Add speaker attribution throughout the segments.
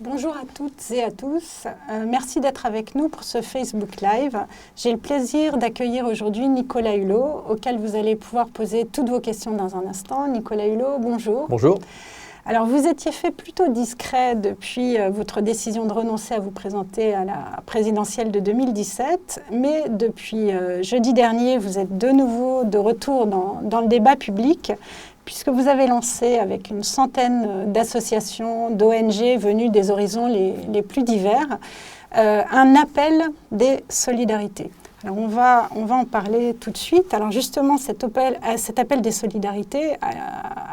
Speaker 1: Bonjour à toutes et à tous. Merci d'être avec nous pour ce Facebook Live. J'ai le plaisir d'accueillir aujourd'hui Nicolas Hulot, auquel vous allez pouvoir poser toutes vos questions dans un instant. Nicolas Hulot, bonjour.
Speaker 2: Bonjour.
Speaker 1: Alors, vous étiez fait plutôt discret depuis votre décision de renoncer à vous présenter à la présidentielle de 2017, mais depuis jeudi dernier, vous êtes de nouveau de retour dans le débat public, puisque vous avez lancé avec une centaine d'associations, d'ONG venues des horizons les plus divers, un appel des solidarités. Alors on va en parler tout de suite. Alors justement, cet appel des solidarités,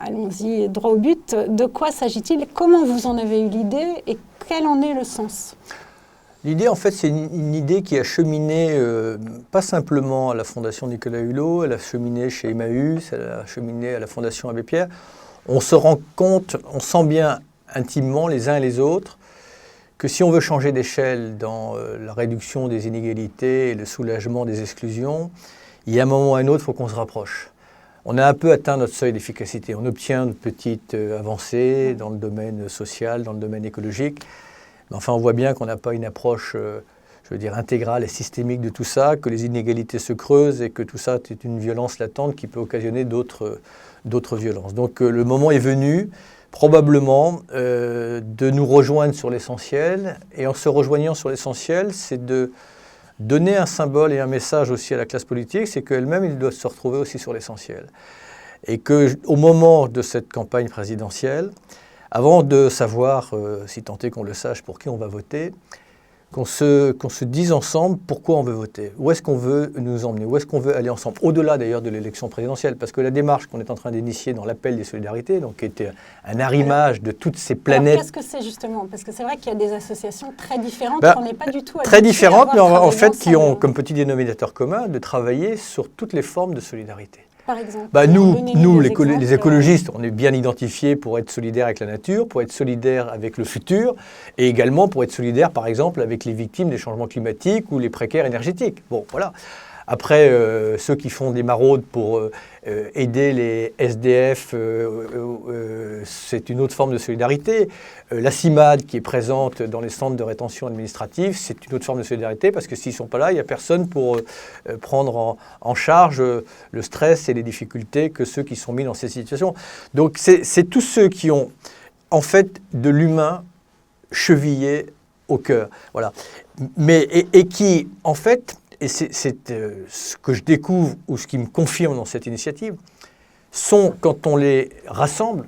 Speaker 1: allons-y droit au but. De quoi s'agit-il? Comment vous en avez eu l'idée et quel en est le sens?
Speaker 2: L'idée, en fait, c'est une idée qui a cheminé pas simplement à la Fondation Nicolas Hulot, elle a cheminé chez Emmaüs, elle a cheminé à la Fondation Abbé Pierre. On se rend compte, on sent bien intimement les uns et les autres que si on veut changer d'échelle dans la réduction des inégalités et le soulagement des exclusions, il y a un moment ou un autre, il faut qu'on se rapproche. On a un peu atteint notre seuil d'efficacité. On obtient une petite avancée dans le domaine social, dans le domaine écologique. Mais enfin, on voit bien qu'on n'a pas une approche, intégrale et systémique de tout ça, que les inégalités se creusent et que tout ça est une violence latente qui peut occasionner d'autres violences. Donc le moment est venu, probablement, de nous rejoindre sur l'essentiel. Et en se rejoignant sur l'essentiel, c'est de donner un symbole et un message aussi à la classe politique, c'est qu'elle-même, elle doit se retrouver aussi sur l'essentiel. Et qu'au moment de cette campagne présidentielle, avant de savoir, si tant est qu'on le sache, pour qui on va voter, qu'on se dise ensemble pourquoi on veut voter, où est-ce qu'on veut nous emmener, où est-ce qu'on veut aller ensemble, au-delà d'ailleurs de l'élection présidentielle, parce que la démarche qu'on est en train d'initier dans l'appel des solidarités, donc qui était un arrimage de toutes ces planètes.
Speaker 1: Alors, qu'est-ce que c'est justement? Parce que c'est vrai qu'il y a des associations très différentes, qu'on n'est pas du tout
Speaker 2: très différentes, mais en fait
Speaker 1: ensemble,
Speaker 2: qui ont comme petit dénominateur commun de travailler sur toutes les formes de solidarité.
Speaker 1: Par exemple,
Speaker 2: nous les écologistes, on est bien identifiés pour être solidaires avec la nature, pour être solidaires avec le futur, et également pour être solidaires, par exemple, avec les victimes des changements climatiques ou les précaires énergétiques. Bon, voilà. Après, ceux qui font des maraudes pour aider les SDF, c'est une autre forme de solidarité. La CIMAD qui est présente dans les centres de rétention administrative, c'est une autre forme de solidarité parce que s'ils ne sont pas là, il n'y a personne pour prendre en charge le stress et les difficultés que ceux qui sont mis dans ces situations. Donc c'est tous ceux qui ont en fait de l'humain chevillé au cœur. Voilà. Et qui, en fait, et c'est ce que je découvre ou ce qui me confirme dans cette initiative, sont, quand on les rassemble,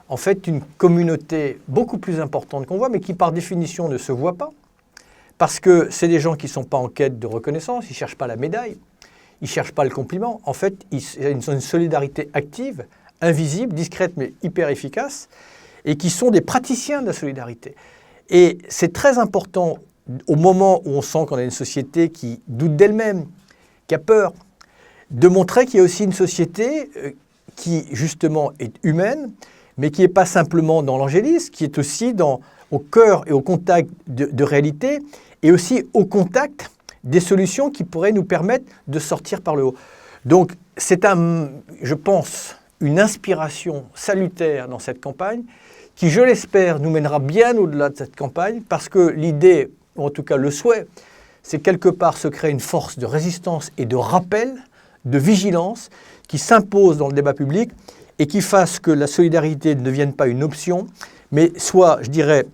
Speaker 2: en fait une communauté beaucoup plus importante qu'on voit, mais qui par définition ne se voit pas, parce que c'est des gens qui ne sont pas en quête de reconnaissance, ils ne cherchent pas la médaille, ils ne cherchent pas le compliment. En fait, ils ont une solidarité active, invisible, discrète, mais hyper efficace, et qui sont des praticiens de la solidarité. Et c'est très important au moment où on sent qu'on a une société qui doute d'elle-même, qui a peur, de montrer qu'il y a aussi une société qui, justement, est humaine, mais qui n'est pas simplement dans l'angélisme, qui est aussi au cœur et au contact de réalité, et aussi au contact des solutions qui pourraient nous permettre de sortir par le haut. Donc, c'est, je pense, une inspiration salutaire dans cette campagne, qui, je l'espère, nous mènera bien au-delà de cette campagne, parce que l'idée, ou en tout cas le souhait, c'est quelque part se créer une force de résistance et de rappel, de vigilance, qui s'impose dans le débat public et qui fasse que la solidarité ne devienne pas une option, mais soit, je dirais,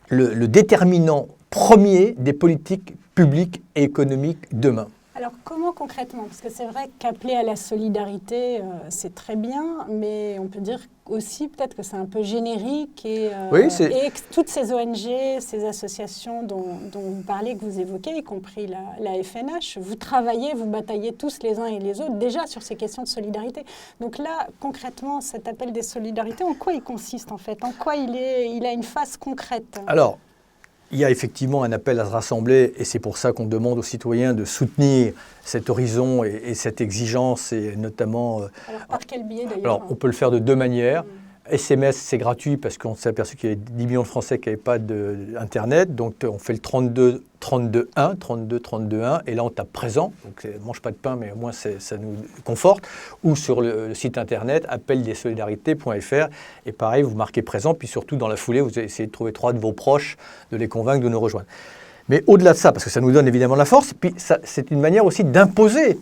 Speaker 2: le déterminant premier des politiques publiques et économiques demain.
Speaker 1: Alors, comment concrètement? Parce que c'est vrai qu'appeler à la solidarité, c'est très bien, mais on peut dire aussi peut-être que c'est un peu générique et toutes ces ONG, ces associations dont vous parlez, que vous évoquez, y compris la FNH, vous travaillez, vous bataillez tous les uns et les autres déjà sur ces questions de solidarité. Donc là, concrètement, cet appel des solidarités, en quoi il consiste en fait? En quoi il a une face concrète?
Speaker 2: Alors, il y a effectivement un appel à se rassembler et c'est pour ça qu'on demande aux citoyens de soutenir cet horizon et cette exigence et notamment...
Speaker 1: Alors par quel biais d'ailleurs?
Speaker 2: Alors on peut le faire de deux manières. SMS, c'est gratuit parce qu'on s'est aperçu qu'il y avait 10 millions de Français qui n'avaient pas d'Internet. Donc, on fait le 32 32 1, 32 32 1, et là on tape présent, donc mange pas de pain, mais au moins ça nous conforte, ou sur le site internet appeldesolidarités.fr, et pareil, vous marquez présent, puis surtout dans la foulée, vous essayez de trouver 3 de vos proches, de les convaincre de nous rejoindre. Mais au-delà de ça, parce que ça nous donne évidemment la force, puis c'est une manière aussi d'imposer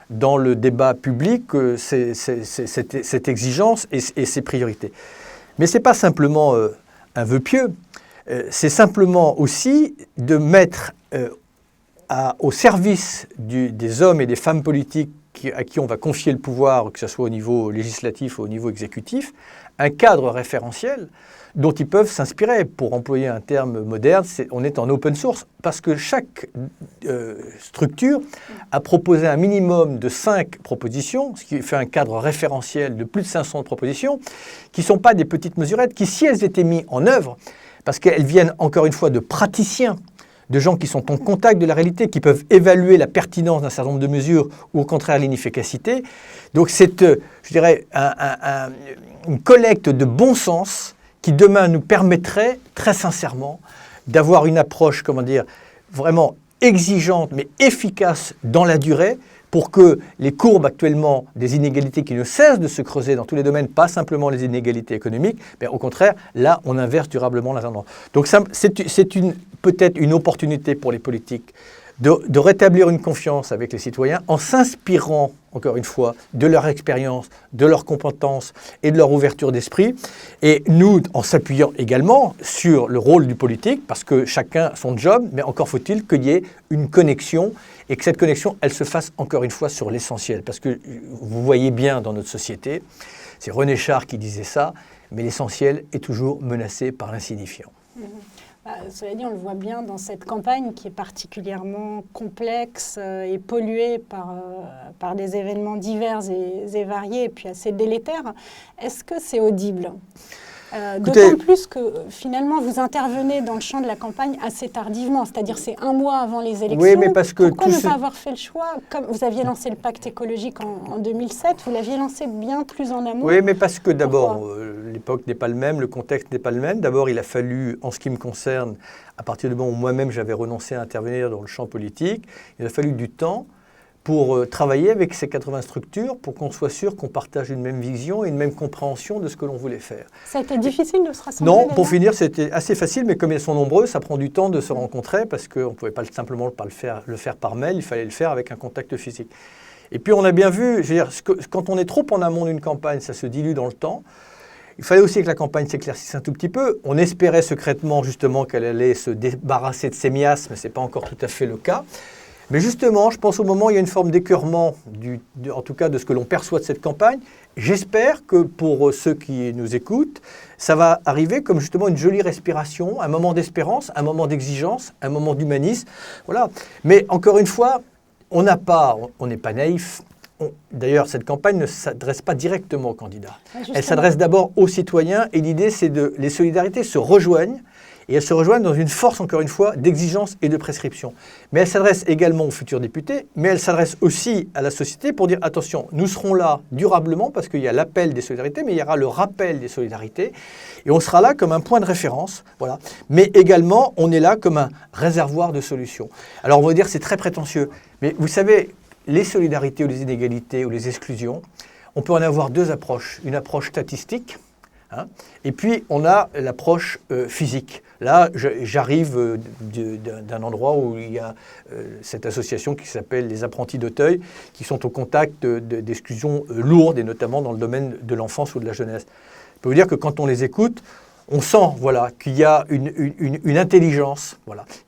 Speaker 2: dans le débat public cette exigence et ces priorités. Mais ce n'est pas simplement un vœu pieux, c'est simplement aussi de mettre au service des hommes et des femmes politiques à qui on va confier le pouvoir, que ce soit au niveau législatif ou au niveau exécutif, un cadre référentiel dont ils peuvent s'inspirer. Pour employer un terme moderne, on est en open source, parce que chaque structure a proposé un minimum de 5 propositions, ce qui fait un cadre référentiel de plus de 500 propositions, qui ne sont pas des petites mesurettes, qui, si elles étaient mises en œuvre, parce qu'elles viennent encore une fois de praticiens, de gens qui sont en contact de la réalité, qui peuvent évaluer la pertinence d'un certain nombre de mesures ou au contraire l'inefficacité. Donc c'est, je dirais, une collecte de bon sens qui demain nous permettrait très sincèrement d'avoir une approche, comment dire, vraiment exigeante mais efficace dans la durée, pour que les courbes actuellement des inégalités qui ne cessent de se creuser dans tous les domaines, pas simplement les inégalités économiques, mais au contraire, là, on inverse durablement la tendance. Donc c'est peut-être une opportunité pour les politiques de rétablir une confiance avec les citoyens en s'inspirant, encore une fois, de leur expérience, de leurs compétences et de leur ouverture d'esprit. Et nous, en s'appuyant également sur le rôle du politique, parce que chacun a son job, mais encore faut-il qu'il y ait une connexion, et que cette connexion, elle se fasse encore une fois sur l'essentiel. Parce que vous voyez bien dans notre société, c'est René Char qui disait ça, mais l'essentiel est toujours menacé par l'insignifiant.
Speaker 1: Cela dit, on le voit bien dans cette campagne qui est particulièrement complexe et polluée par des événements divers et variés, et puis assez délétères. Est-ce que c'est audible ? D'autant plus que finalement vous intervenez dans le champ de la campagne assez tardivement, c'est-à-dire c'est 1 mois avant les élections.
Speaker 2: Oui, mais parce que
Speaker 1: pourquoi ne pas avoir fait le choix, comme vous aviez lancé le pacte écologique en 2007, vous l'aviez lancé bien plus en amont.
Speaker 2: Oui, mais parce que d'abord, l'époque n'est pas le même, le contexte n'est pas le même. D'abord, il a fallu, en ce qui me concerne, à partir du moment où moi-même j'avais renoncé à intervenir dans le champ politique, il a fallu du temps pour travailler avec ces 80 structures, pour qu'on soit sûr qu'on partage une même vision et une même compréhension de ce que l'on voulait faire.
Speaker 1: Ça a été difficile de se rassembler?
Speaker 2: Non, pour finir, c'était assez facile, mais comme elles sont nombreuses, ça prend du temps de se rencontrer, parce qu'on ne pouvait pas simplement le faire par mail, il fallait le faire avec un contact physique. Et puis on a bien vu, je veux dire, quand on est trop en amont d'une campagne, ça se dilue dans le temps. Il fallait aussi que la campagne s'éclaircisse un tout petit peu. On espérait secrètement justement qu'elle allait se débarrasser de ses miasmes, mais ce n'est pas encore tout à fait le cas. Mais justement, je pense au moment où il y a une forme d'écœurement, en tout cas de ce que l'on perçoit de cette campagne. J'espère que pour ceux qui nous écoutent, ça va arriver comme justement une jolie respiration, un moment d'espérance, un moment d'exigence, un moment d'humanisme. Voilà. Mais encore une fois, on n'est pas naïf. D'ailleurs, cette campagne ne s'adresse pas directement aux candidats. Elle s'adresse d'abord aux citoyens, et l'idée, c'est que les solidarités se rejoignent. Et elles se rejoignent dans une force, encore une fois, d'exigence et de prescription. Mais elles s'adressent également aux futurs députés, mais elles s'adressent aussi à la société pour dire, attention, nous serons là durablement, parce qu'il y a l'appel des solidarités, mais il y aura le rappel des solidarités, et on sera là comme un point de référence, voilà. Mais également, on est là comme un réservoir de solutions. Alors on va dire, c'est très prétentieux, mais vous savez, les solidarités ou les inégalités ou les exclusions, on peut en avoir 2 approches. Une approche statistique, et puis on a l'approche physique. Là, j'arrive d'un endroit où il y a cette association qui s'appelle les apprentis d'Auteuil, qui sont au contact d'exclusions lourdes, et notamment dans le domaine de l'enfance ou de la jeunesse. Je peux vous dire que quand on les écoute, on sent qu'il y a une intelligence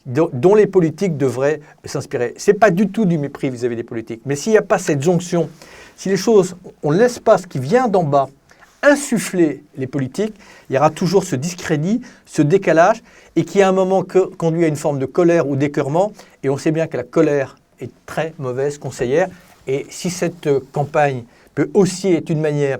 Speaker 2: dont les politiques devraient s'inspirer. Ce n'est pas du tout du mépris vis-à-vis des politiques, mais s'il n'y a pas cette jonction, si les choses, on ne laisse pas ce qui vient d'en bas insuffler les politiques, il y aura toujours ce discrédit, ce décalage, et qui à un moment conduit à une forme de colère ou d'écœurement, et on sait bien que la colère est très mauvaise conseillère, et si cette campagne peut aussi être une manière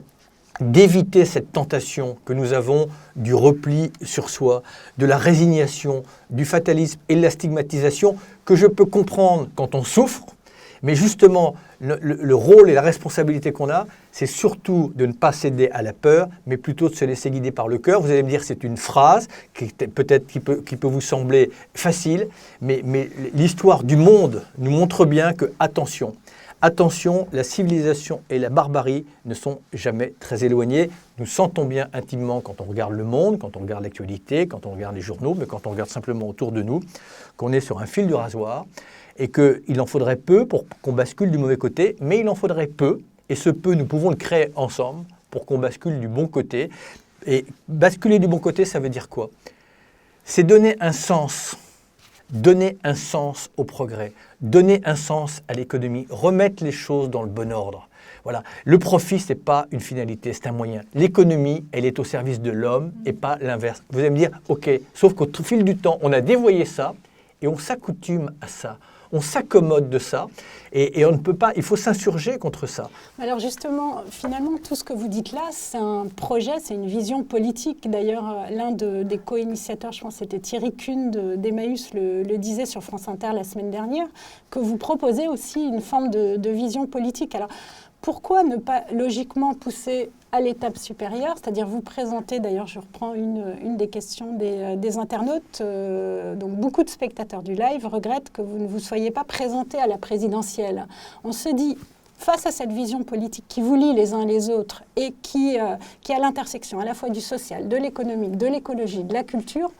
Speaker 2: d'éviter cette tentation que nous avons du repli sur soi, de la résignation, du fatalisme et de la stigmatisation, que je peux comprendre quand on souffre, Mais justement, le rôle et la responsabilité qu'on a, c'est surtout de ne pas céder à la peur, mais plutôt de se laisser guider par le cœur. Vous allez me dire, c'est une phrase qui peut vous sembler facile, mais l'histoire du monde nous montre bien que, attention, la civilisation et la barbarie ne sont jamais très éloignées. Nous sentons bien intimement quand on regarde le monde, quand on regarde l'actualité, quand on regarde les journaux, mais quand on regarde simplement autour de nous, qu'on est sur un fil du rasoir et qu'il en faudrait peu pour qu'on bascule du mauvais côté, mais il en faudrait peu, et ce peu, nous pouvons le créer ensemble pour qu'on bascule du bon côté. Et basculer du bon côté, ça veut dire quoi? C'est donner un sens au progrès, donner un sens à l'économie, remettre les choses dans le bon ordre. Voilà. Le profit, ce n'est pas une finalité, c'est un moyen. L'économie, elle est au service de l'homme et pas l'inverse. Vous allez me dire, ok, sauf qu'au fil du temps, on a dévoyé ça et on s'accoutume à ça. On s'accommode de ça et on ne peut pas, il faut s'insurger contre ça.
Speaker 1: Alors justement, finalement, tout ce que vous dites là, c'est un projet, c'est une vision politique. D'ailleurs, l'un des co-initiateurs, je pense que c'était Thierry Kuhn d'Emmaüs, le disait sur France Inter la semaine dernière, que vous proposez aussi une forme de vision politique. Alors, pourquoi ne pas logiquement pousser à l'étape supérieure, c'est-à-dire vous présenter, d'ailleurs je reprends une des questions des internautes, donc beaucoup de spectateurs du live regrettent que vous ne vous soyez pas présenté à la présidentielle. On se dit, face à cette vision politique qui vous lie les uns les autres et qui est à l'intersection à la fois du social, de l'économique, de l'écologie, de la culture,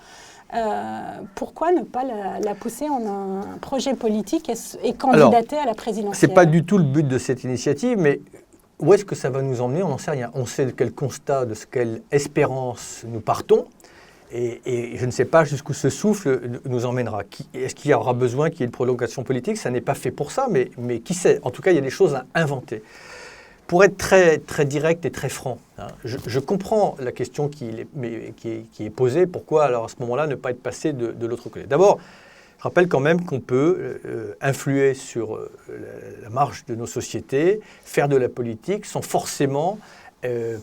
Speaker 1: pourquoi ne pas la pousser en un projet politique et candidater à la présidentielle?
Speaker 2: Ce n'est pas du tout le but de cette initiative, mais où est-ce que ça va nous emmener? On n'en sait rien. On sait de quel constat, de quelle espérance nous partons, et je ne sais pas jusqu'où ce souffle nous emmènera. Est-ce qu'il y aura besoin qu'il y ait une prolongation politique? Ça n'est pas fait pour ça, mais qui sait? En tout cas, il y a des choses à inventer. Pour être très, très direct et très franc, hein, je comprends la question qui est posée. Pourquoi, alors à ce moment-là, ne pas être passé de l'autre côté? D'abord, je rappelle quand même qu'on peut influer sur la marche de nos sociétés, faire de la politique sans forcément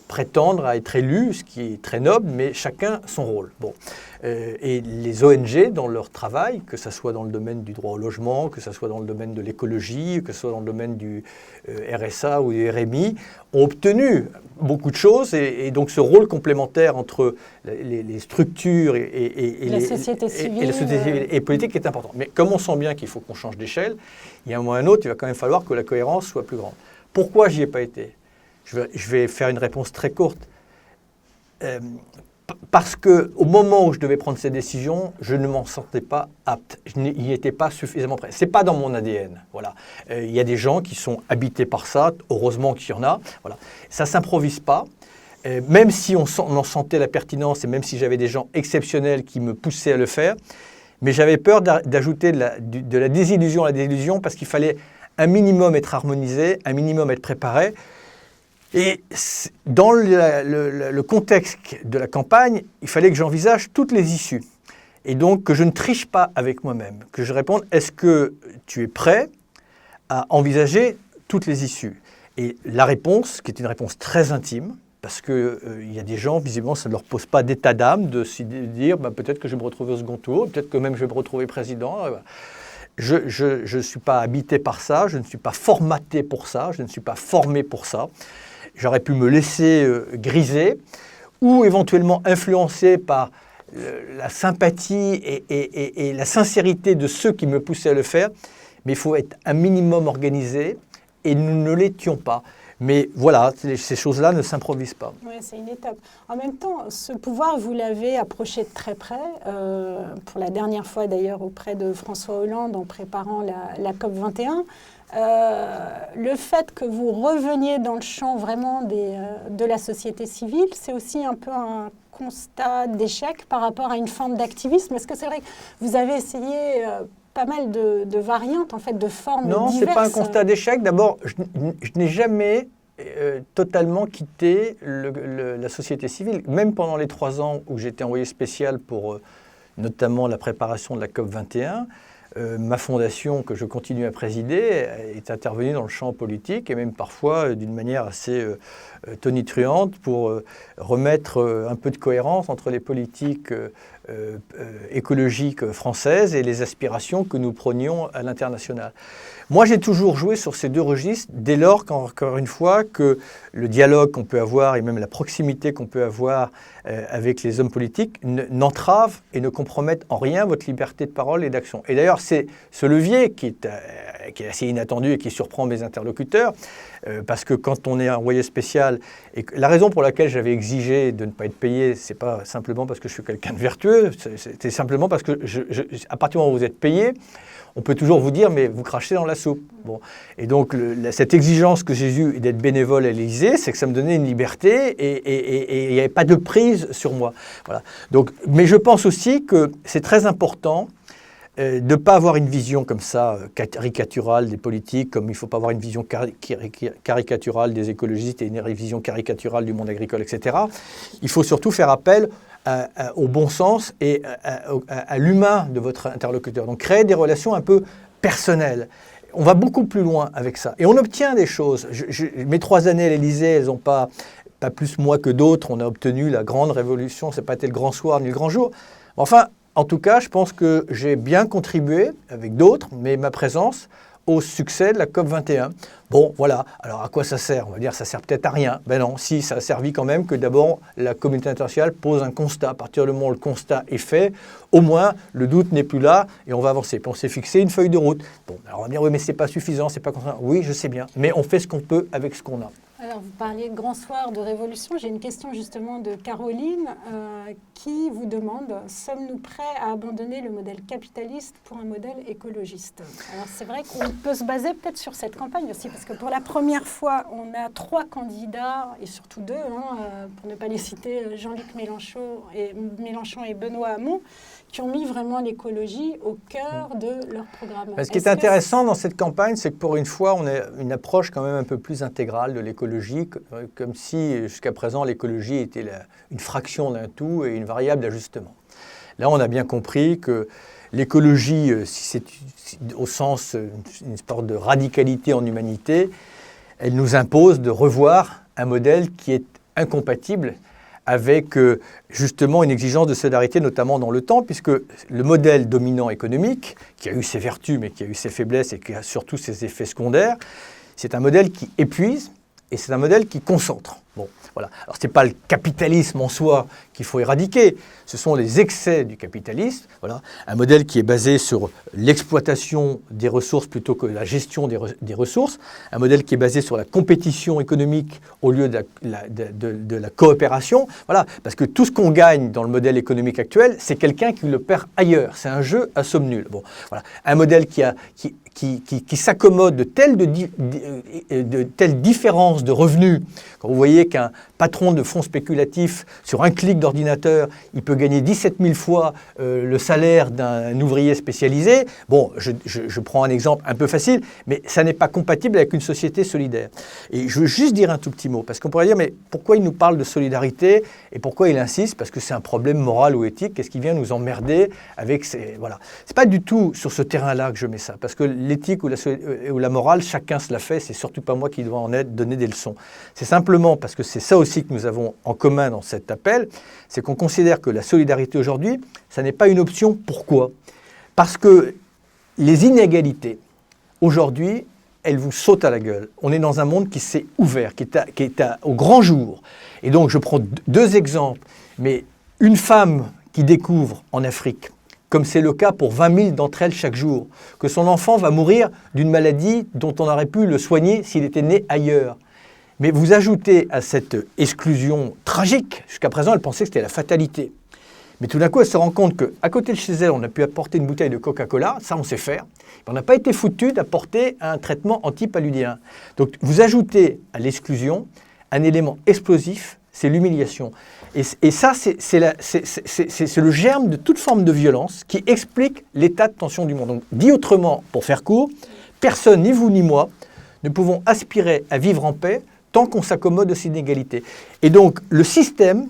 Speaker 2: prétendre à être élu, ce qui est très noble, mais chacun son rôle. Bon. Et les ONG, dans leur travail, que ce soit dans le domaine du droit au logement, que ce soit dans le domaine de l'écologie, que ce soit dans le domaine du RSA ou du RMI, ont obtenu beaucoup de choses. Et donc ce rôle complémentaire entre les structures et
Speaker 1: la société civile
Speaker 2: et la société civile et politique est important. Mais comme on sent bien qu'il faut qu'on change d'échelle, il y a un moment ou un autre, il va quand même falloir que la cohérence soit plus grande. Pourquoi j'y ai pas été? Je vais faire une réponse très courte. Parce qu'au moment où je devais prendre ces décisions, je ne m'en sentais pas apte. Je n'y étais pas suffisamment prêt. Ce n'est pas dans mon ADN. Voilà. Il y a des gens qui sont habités par ça. Heureusement qu'il y en a. Voilà. Ça ne s'improvise pas. Même si on en sentait la pertinence et même si j'avais des gens exceptionnels qui me poussaient à le faire. Mais j'avais peur d'ajouter de la désillusion à la désillusion parce qu'il fallait un minimum être harmonisé, un minimum être préparé. Et dans le contexte de la campagne, il fallait que j'envisage toutes les issues. Et donc que je ne triche pas avec moi-même, que je réponde, est-ce que tu es prêt à envisager toutes les issues? Et la réponse, qui est une réponse très intime, parce qu'il y a des gens, visiblement, ça ne leur pose pas d'état d'âme de se dire peut-être que je vais me retrouver au second tour, peut-être que même je vais me retrouver président. Je ne suis pas habité par ça, je ne suis pas formaté pour ça, je ne suis pas formé pour ça. J'aurais pu me laisser griser ou éventuellement influencer par la sympathie et la sincérité de ceux qui me poussaient à le faire. Mais il faut être un minimum organisé et nous ne l'étions pas. Mais voilà, ces choses-là ne s'improvisent pas.
Speaker 1: Oui, c'est une étape. En même temps, ce pouvoir, vous l'avez approché de très près, pour la dernière fois d'ailleurs auprès de François Hollande en préparant la COP21. Le fait que vous reveniez dans le champ vraiment de la société civile, c'est aussi un peu un constat d'échec par rapport à une forme d'activisme. Est-ce que c'est vrai que vous avez essayé pas mal de variantes, en fait, de formes diverses?
Speaker 2: Non, ce n'est pas un constat d'échec. D'abord, je n'ai jamais totalement quitté la société civile. Même pendant les 3 ans où j'étais envoyé spécial pour notamment la préparation de la COP21, ma fondation, que je continue à présider, est intervenue dans le champ politique et même parfois d'une manière assez tonitruante pour remettre un peu de cohérence entre les politiques écologique française et les aspirations que nous prônions à l'international. Moi, j'ai toujours joué sur ces deux registres, dès lors qu'encore une fois, que le dialogue qu'on peut avoir et même la proximité qu'on peut avoir avec les hommes politiques n'entrave et ne compromettent en rien votre liberté de parole et d'action. Et d'ailleurs, c'est ce levier qui est assez inattendu et qui surprend mes interlocuteurs, parce que quand on est envoyé spécial, et la raison pour laquelle j'avais exigé de ne pas être payé, c'est pas simplement parce que je suis quelqu'un de vertueux, c'est simplement parce que à partir du moment où vous êtes payé, on peut toujours vous dire, mais vous crachez dans la soupe. Bon. Et donc, cette exigence que j'ai eue d'être bénévole à l'Élysée, c'est que ça me donnait une liberté et il n'y avait pas de prise sur moi. Voilà. Donc, mais je pense aussi que c'est très important de ne pas avoir une vision comme ça, caricaturale des politiques, comme il ne faut pas avoir une vision caricaturale des écologistes et une vision caricaturale du monde agricole, etc. Il faut surtout faire appel au bon sens et à l'humain de votre interlocuteur. Donc créer des relations un peu personnelles. On va beaucoup plus loin avec ça. Et on obtient des choses. Mes 3 années à l'Élysée, elles n'ont pas plus moi que d'autres. On a obtenu la grande révolution. Ce n'a pas été le grand soir ni le grand jour. Enfin, en tout cas, je pense que j'ai bien contribué, avec d'autres, mais ma présence, au succès de la COP21. Bon, voilà. Alors, à quoi ça sert? On va dire ça sert peut-être à rien. Ben non, si, ça a servi quand même que d'abord, la communauté internationale pose un constat. À partir du moment où le constat est fait, au moins, le doute n'est plus là et on va avancer. Puis on s'est fixé une feuille de route. Bon, alors on va dire, oui, mais c'est pas suffisant, c'est pas constant. Oui, je sais bien, mais on fait ce qu'on peut avec ce qu'on a.
Speaker 1: Alors, vous parliez de grand soir, de révolution. J'ai une question justement de Caroline qui vous demande « Sommes-nous prêts à abandonner le modèle capitaliste pour un modèle écologiste ?» Alors, c'est vrai qu'on peut se baser peut-être sur cette campagne aussi, parce que pour la première fois, on a 3 candidats, et surtout 2, pour ne pas les citer, Jean-Luc Mélenchon et Benoît Hamon, qui ont mis vraiment l'écologie au cœur de leur programme.
Speaker 2: Ce qui est intéressant dans cette campagne, c'est que pour une fois, on a une approche quand même un peu plus intégrale de l'écologie, comme si jusqu'à présent l'écologie était une fraction d'un tout et une variable d'ajustement. Là, on a bien compris que l'écologie, si c'est au sens une sorte de radicalité en humanité, elle nous impose de revoir un modèle qui est incompatible avec justement une exigence de solidarité, notamment dans le temps, puisque le modèle dominant économique, qui a eu ses vertus, mais qui a eu ses faiblesses et qui a surtout ses effets secondaires, c'est un modèle qui épuise et c'est un modèle qui concentre. Bon, voilà. Alors, ce n'est pas le capitalisme en soi qu'il faut éradiquer, ce sont les excès du capitalisme. Voilà. Un modèle qui est basé sur l'exploitation des ressources plutôt que la gestion des ressources, un modèle qui est basé sur la compétition économique au lieu de la coopération. Voilà. Parce que tout ce qu'on gagne dans le modèle économique actuel, c'est quelqu'un qui le perd ailleurs. C'est un jeu à somme nulle. Bon, voilà. Un modèle qui s'accommode de telles différences de revenus. Quand vous voyez qu'un patron de fonds spéculatifs, sur un clic d'ordinateur, il peut gagner 17 000 fois le salaire d'un ouvrier spécialisé. Bon, je prends un exemple un peu facile, mais ça n'est pas compatible avec une société solidaire. Et je veux juste dire un tout petit mot, parce qu'on pourrait dire, mais pourquoi il nous parle de solidarité et pourquoi il insiste? Parce que c'est un problème moral ou éthique, qu'est-ce qui vient nous emmerder avec ces... Voilà. C'est pas du tout sur ce terrain-là que je mets ça, parce que l'éthique ou la morale, chacun se la fait, c'est surtout pas moi qui dois en donner des leçons. C'est simplement parce que c'est ça aussi que nous avons en commun dans cet appel, c'est qu'on considère que la solidarité aujourd'hui, ça n'est pas une option. Pourquoi? Parce que les inégalités, aujourd'hui, elles vous sautent à la gueule. On est dans un monde qui s'est ouvert, qui est au grand jour. Et donc, je prends 2 exemples, mais une femme qui découvre en Afrique, comme c'est le cas pour 20 000 d'entre elles chaque jour, que son enfant va mourir d'une maladie dont on aurait pu le soigner s'il était né ailleurs. Mais vous ajoutez à cette exclusion tragique, jusqu'à présent elle pensait que c'était la fatalité. Mais tout d'un coup elle se rend compte qu'à côté de chez elle, on a pu apporter une bouteille de Coca-Cola, ça on sait faire. On n'a pas été foutu d'apporter un traitement antipaludien. Donc vous ajoutez à l'exclusion un élément explosif, c'est l'humiliation. Et ça, c'est le germe de toute forme de violence qui explique l'état de tension du monde. Donc, dit autrement, pour faire court, personne, ni vous ni moi, ne pouvons aspirer à vivre en paix tant qu'on s'accommode de ces inégalités. Et donc, le système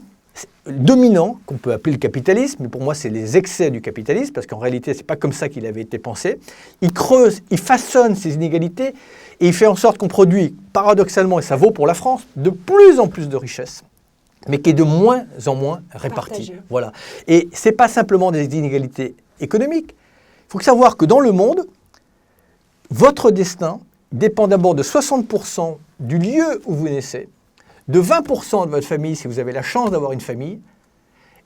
Speaker 2: dominant, qu'on peut appeler le capitalisme, mais pour moi, c'est les excès du capitalisme, parce qu'en réalité, ce n'est pas comme ça qu'il avait été pensé, il creuse, il façonne ces inégalités, et il fait en sorte qu'on produit, paradoxalement, et ça vaut pour la France, de plus en plus de richesses. mais qui est de moins en moins répartie. Voilà. Et ce n'est pas simplement des inégalités économiques. Il faut savoir que dans le monde, votre destin dépend d'abord de 60% du lieu où vous naissez, de 20% de votre famille si vous avez la chance d'avoir une famille,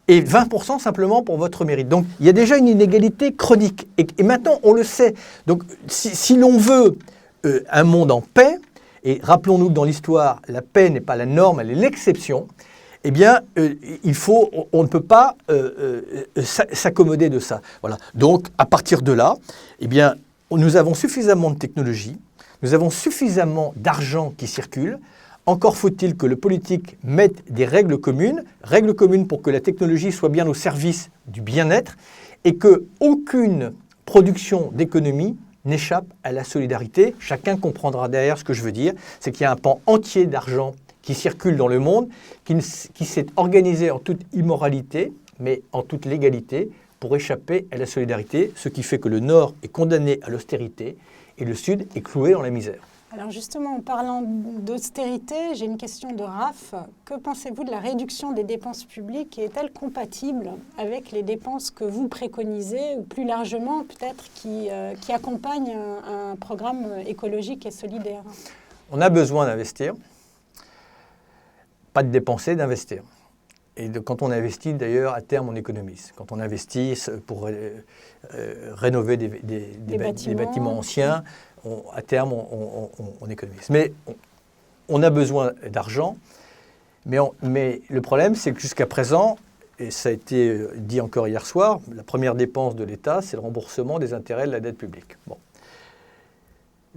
Speaker 2: et 20% simplement pour votre mérite. Donc il y a déjà une inégalité chronique. Et maintenant, on le sait. Donc si l'on veut un monde en paix, et rappelons-nous que dans l'histoire, la paix n'est pas la norme, elle est l'exception, eh bien, on ne peut pas s'accommoder de ça. Voilà. Donc, à partir de là, eh bien, nous avons suffisamment de technologie, nous avons suffisamment d'argent qui circule. Encore faut-il que le politique mette des règles communes pour que la technologie soit bien au service du bien-être et qu'aucune production d'économie n'échappe à la solidarité. Chacun comprendra derrière ce que je veux dire, c'est qu'il y a un pan entier d'argent qui circule dans le monde, qui s'est organisé en toute immoralité, mais en toute légalité, pour échapper à la solidarité, ce qui fait que le Nord est condamné à l'austérité et le Sud est cloué dans la misère.
Speaker 1: Alors justement, en parlant d'austérité, j'ai une question de Raph. Que pensez-vous de la réduction des dépenses publiques et est-elle compatible avec les dépenses que vous préconisez ou plus largement peut-être qui accompagnent un programme écologique et solidaire?
Speaker 2: On a besoin d'investir, pas de dépenser, d'investir. Et quand on investit, d'ailleurs, à terme, on économise. Quand on investit pour rénover des bâtiments anciens, à terme, on économise. Mais on a besoin d'argent. Mais le problème, c'est que jusqu'à présent, et ça a été dit encore hier soir, la première dépense de l'État, c'est le remboursement des intérêts de la dette publique. Bon.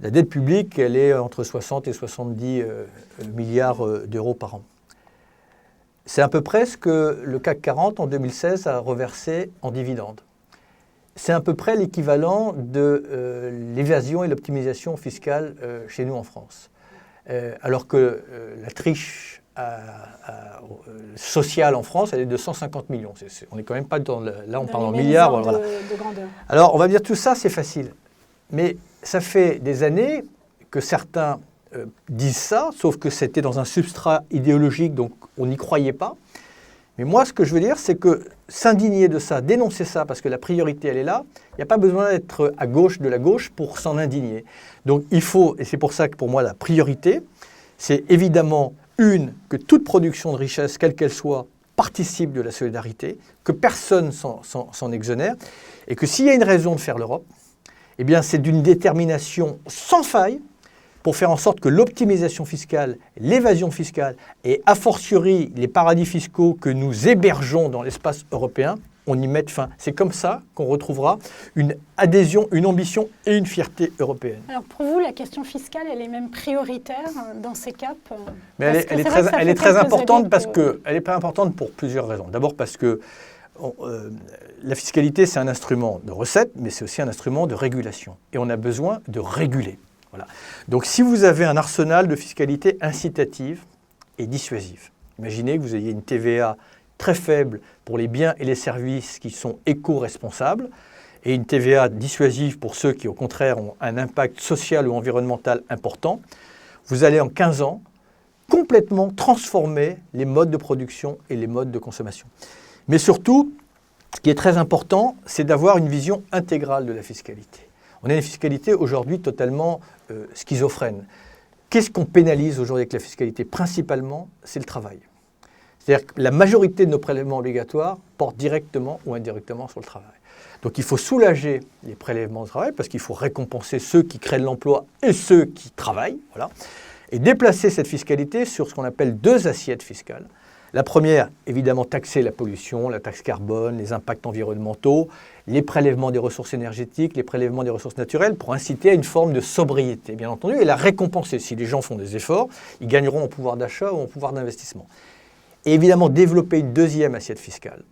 Speaker 2: La dette publique, elle est entre 60 et 70 milliards d'euros par an. C'est à peu près ce que le CAC 40 en 2016 a reversé en dividendes. C'est à peu près l'équivalent de l'évasion et l'optimisation fiscale chez nous en France. Alors que la triche sociale en France, elle est de 150 millions. On n'est quand même pas là on parle en milliards. Voilà.
Speaker 1: De grandeur.
Speaker 2: Alors on va dire tout ça, c'est facile. Mais ça fait des années que certains disent ça, sauf que c'était dans un substrat idéologique, donc on n'y croyait pas. Mais moi, ce que je veux dire, c'est que s'indigner de ça, dénoncer ça, parce que la priorité, elle est là, il n'y a pas besoin d'être à gauche de la gauche pour s'en indigner. Donc il faut, et c'est pour ça que pour moi, la priorité, c'est évidemment, que toute production de richesse, quelle qu'elle soit, participe de la solidarité, que personne s'en exonère, et que s'il y a une raison de faire l'Europe, eh bien c'est d'une détermination sans faille, pour faire en sorte que l'optimisation fiscale, l'évasion fiscale et a fortiori les paradis fiscaux que nous hébergeons dans l'espace européen, on y mette fin. C'est comme ça qu'on retrouvera une adhésion, une ambition et une fierté européenne.
Speaker 1: Alors pour vous, la question fiscale, elle est même prioritaire dans ces caps?
Speaker 2: Mais elle est très importante elle est pas importante pour plusieurs raisons. D'abord parce que la fiscalité, c'est un instrument de recette, mais c'est aussi un instrument de régulation. Et on a besoin de réguler. Voilà. Donc si vous avez un arsenal de fiscalité incitative et dissuasive, imaginez que vous ayez une TVA très faible pour les biens et les services qui sont éco-responsables et une TVA dissuasive pour ceux qui au contraire ont un impact social ou environnemental important, vous allez en 15 ans complètement transformer les modes de production et les modes de consommation. Mais surtout, ce qui est très important, c'est d'avoir une vision intégrale de la fiscalité. On a une fiscalité aujourd'hui totalement schizophrène. Qu'est-ce qu'on pénalise aujourd'hui avec la fiscalité? Principalement, c'est le travail. C'est-à-dire que la majorité de nos prélèvements obligatoires portent directement ou indirectement sur le travail. Donc il faut soulager les prélèvements de travail parce qu'il faut récompenser ceux qui créent de l'emploi et ceux qui travaillent, voilà, et déplacer cette fiscalité sur ce qu'on appelle deux assiettes fiscales. La première, évidemment, taxer la pollution, la taxe carbone, les impacts environnementaux, les prélèvements des ressources énergétiques, les prélèvements des ressources naturelles pour inciter à une forme de sobriété, bien entendu, et la récompenser. Si les gens font des efforts, ils gagneront en pouvoir d'achat ou en pouvoir d'investissement. Et évidemment, développer une deuxième assiette fiscale,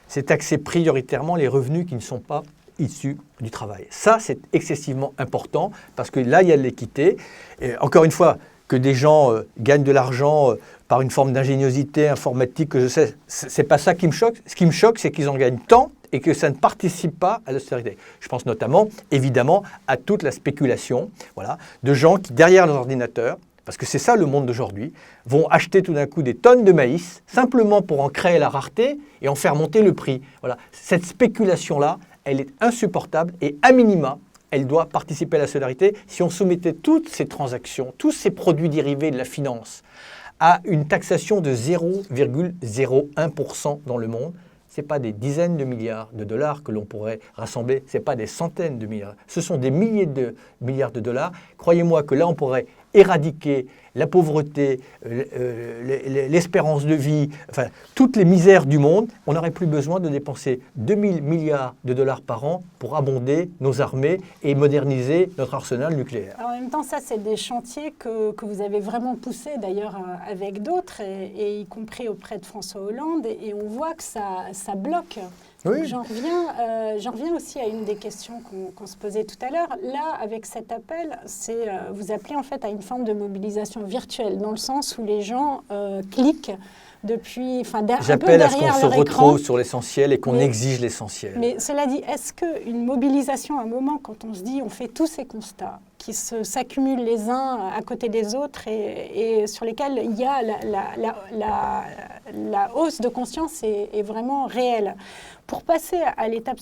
Speaker 2: c'est taxer prioritairement les revenus qui ne sont pas issus du travail. Ça, c'est excessivement important parce que là, il y a de l'équité. Et encore une fois, que des gens gagnent de l'argent par une forme d'ingéniosité informatique que je sais, c'est pas ça qui me choque. Ce qui me choque, c'est qu'ils en gagnent tant et que ça ne participe pas à l'austérité. Je pense notamment, évidemment, à toute la spéculation, voilà, de gens qui, derrière leur ordinateur, parce que c'est ça le monde d'aujourd'hui, vont acheter tout d'un coup des tonnes de maïs, simplement pour en créer la rareté et en faire monter le prix. Voilà. Cette spéculation-là, elle est insupportable et à minima, elle doit participer à la solidarité. Si on soumettait toutes ces transactions, tous ces produits dérivés de la finance à une taxation de 0,01% dans le monde, ce n'est pas des dizaines de milliards de dollars que l'on pourrait rassembler, ce n'est pas des centaines de milliards, ce sont des milliers de milliards de dollars. Croyez-moi que là, on pourrait éradiquer la pauvreté, l'espérance de vie, enfin, toutes les misères du monde. On n'aurait plus besoin de dépenser 2000 milliards de dollars par an pour abonder nos armées et moderniser notre arsenal nucléaire.
Speaker 1: En même temps, ça, c'est des chantiers que vous avez vraiment poussés, d'ailleurs, avec d'autres, et y compris auprès de François Hollande, et on voit que ça bloque.
Speaker 2: Oui.
Speaker 1: J'en reviens aussi à une des questions qu'on se posait tout à l'heure. Là, avec cet appel, vous appelez en fait à une forme de mobilisation virtuelle, dans le sens où les gens cliquent depuis,
Speaker 2: J'appelle à ce qu'on se retrouve sur l'essentiel et qu'on exige l'essentiel.
Speaker 1: Mais cela dit, est-ce qu'une mobilisation, à un moment, quand on se dit, on fait tous ces constats qui s'accumulent les uns à côté des autres et sur lesquels il y a la hausse de conscience est vraiment réelle. Pour passer à l'étape